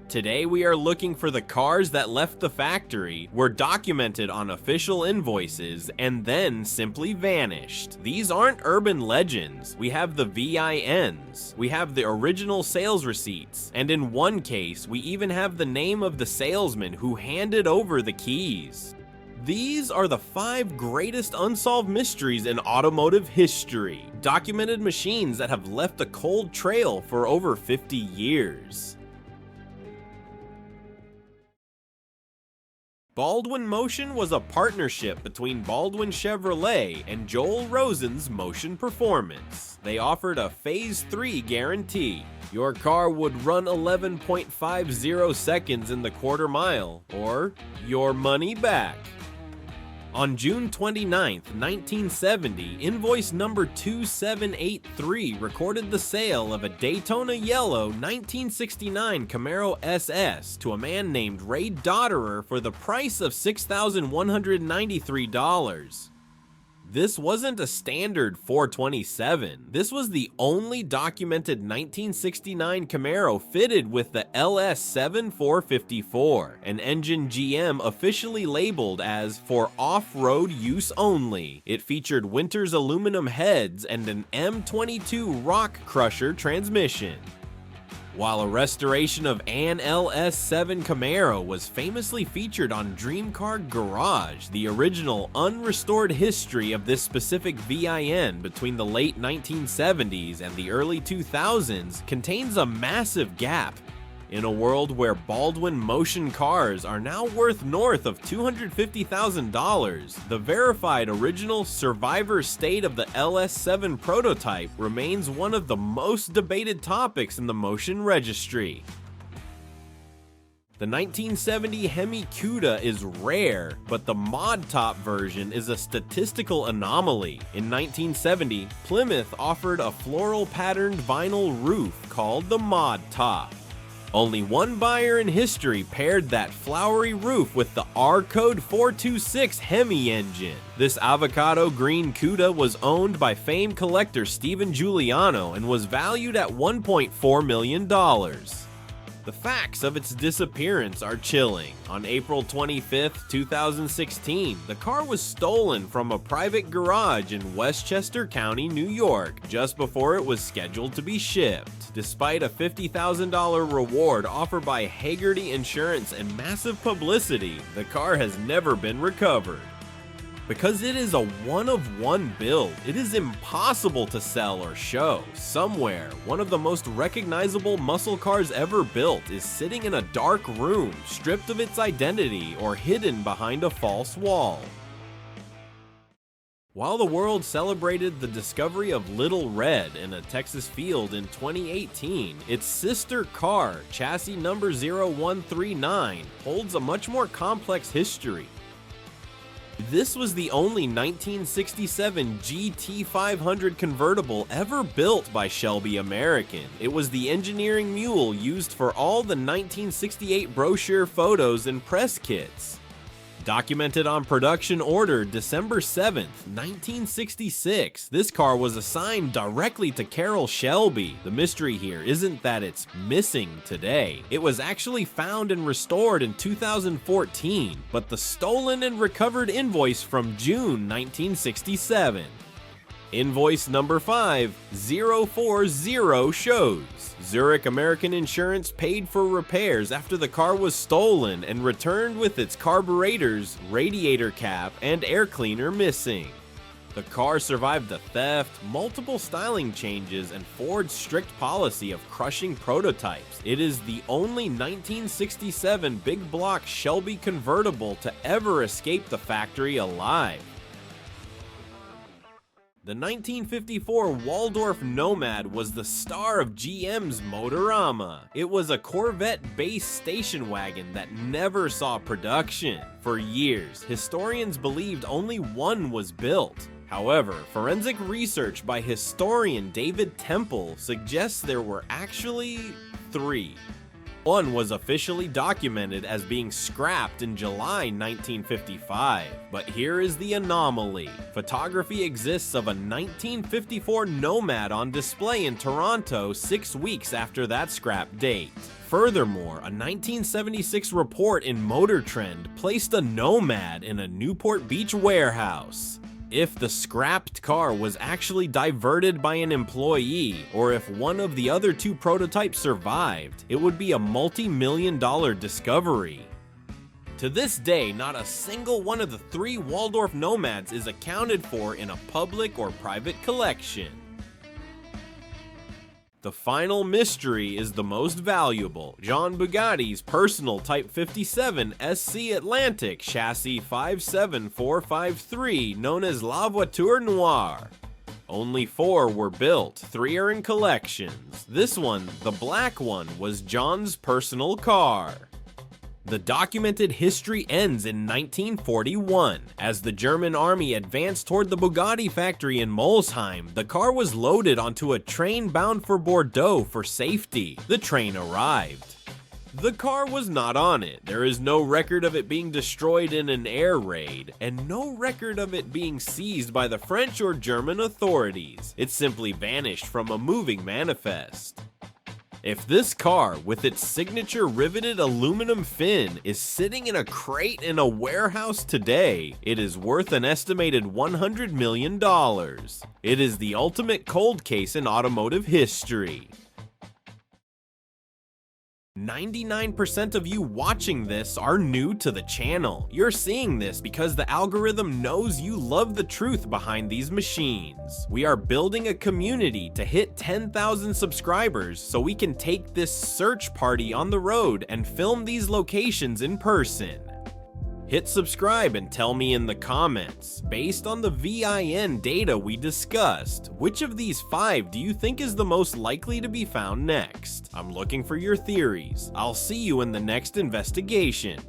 Today we are looking for the cars that left the factory, were documented on official invoices, and then simply vanished. These aren't urban legends. We have the VINs, we have the original sales receipts, and in one case, we even have the name of the salesman who handed over the keys. These are the 5 greatest unsolved mysteries in automotive history, documented machines that have left a cold trail for over 50 years. Baldwin-Motion was a partnership between Baldwin Chevrolet and Joel Rosen's Motion Performance. They offered a Phase 3 guarantee. Your car would run 11.50 seconds in the quarter mile, or your money back. On June 29, 1970, invoice number 2783 recorded the sale of a Daytona Yellow 1969 Camaro SS to a man named Ray Dotterer for the price of $6,193. This wasn't a standard 427. This was the only documented 1969 Camaro fitted with the LS7 454, an engine GM officially labeled as for off-road use only. It featured Winters aluminum heads and an M22 rock crusher transmission. While a restoration of an LS7 Camaro was famously featured on Dream Car Garage, the original unrestored history of this specific VIN between the late 1970s and the early 2000s contains a massive gap. In a world where Baldwin-Motion cars are now worth north of $250,000, the verified original survivor state of the LS7 prototype remains one of the most debated topics in the Motion registry. The 1970 Hemi Cuda is rare, but the mod top version is a statistical anomaly. In 1970, Plymouth offered a floral patterned vinyl roof called the mod top. Only one buyer in history paired that flowery roof with the R-Code 426 Hemi engine. This avocado green Cuda was owned by famed collector Steven Giuliano and was valued at $1.4 million. The facts of its disappearance are chilling. On April 25, 2016, the car was stolen from a private garage in Westchester County, New York, just before it was scheduled to be shipped. Despite a $50,000 reward offered by Hagerty Insurance and massive publicity, the car has never been recovered. Because it is a one-of-one build, it is impossible to sell or show. Somewhere, one of the most recognizable muscle cars ever built is sitting in a dark room, stripped of its identity or hidden behind a false wall. While the world celebrated the discovery of Little Red in a Texas field in 2018, its sister car, chassis number 0139, holds a much more complex history. This was the only 1967 GT500 Convertible ever built by Shelby American. It was the engineering mule used for all the 1968 brochure photos and press kits. Documented on production order December 7th, 1966, this car was assigned directly to Carroll Shelby. The mystery here isn't that it's missing today. It was actually found and restored in 2014, but the stolen and recovered invoice from June 1967. Invoice number 5040 shows Zurich American Insurance paid for repairs after the car was stolen and returned with its carburetors, radiator cap, and air cleaner missing. The car survived the theft, multiple styling changes, and Ford's strict policy of crushing prototypes. It is the only 1967 big block Shelby convertible to ever escape the factory alive. The 1954 Waldorf Nomad was the star of GM's Motorama. It was a Corvette-based station wagon that never saw production. For years, historians believed only one was built. However, forensic research by historian David Temple suggests there were actually 3. One was officially documented as being scrapped in July 1955, but here is the anomaly. Photography exists of a 1954 Nomad on display in Toronto 6 weeks after that scrap date. Furthermore, a 1976 report in Motor Trend placed a Nomad in a Newport Beach warehouse. If the scrapped car was actually diverted by an employee, or if one of the other two prototypes survived, it would be a multi-million-dollar discovery. To this day, not a single one of the 3 Waldorf Nomads is accounted for in a public or private collection. The final mystery is the most valuable: John Bugatti's personal Type 57 SC Atlantic chassis 57453, known as La Voiture Noire. Only 4 were built, 3 are in collections. This one, the black one, was John's personal car. The documented history ends in 1941. As the German army advanced toward the Bugatti factory in Molsheim, the car was loaded onto a train bound for Bordeaux for safety. The train arrived. The car was not on it. There is no record of it being destroyed in an air raid, and no record of it being seized by the French or German authorities. It simply vanished from a moving manifest. If this car, with its signature riveted aluminum fin, is sitting in a crate in a warehouse today, it is worth an estimated $100 million. It is the ultimate cold case in automotive history. 99% of you watching this are new to the channel. You're seeing this because the algorithm knows you love the truth behind these machines. We are building a community to hit 10,000 subscribers so we can take this search party on the road and film these locations in person. Hit subscribe and tell me in the comments, based on the VIN data we discussed, which of these 5 do you think is the most likely to be found next? I'm looking for your theories. I'll see you in the next investigation.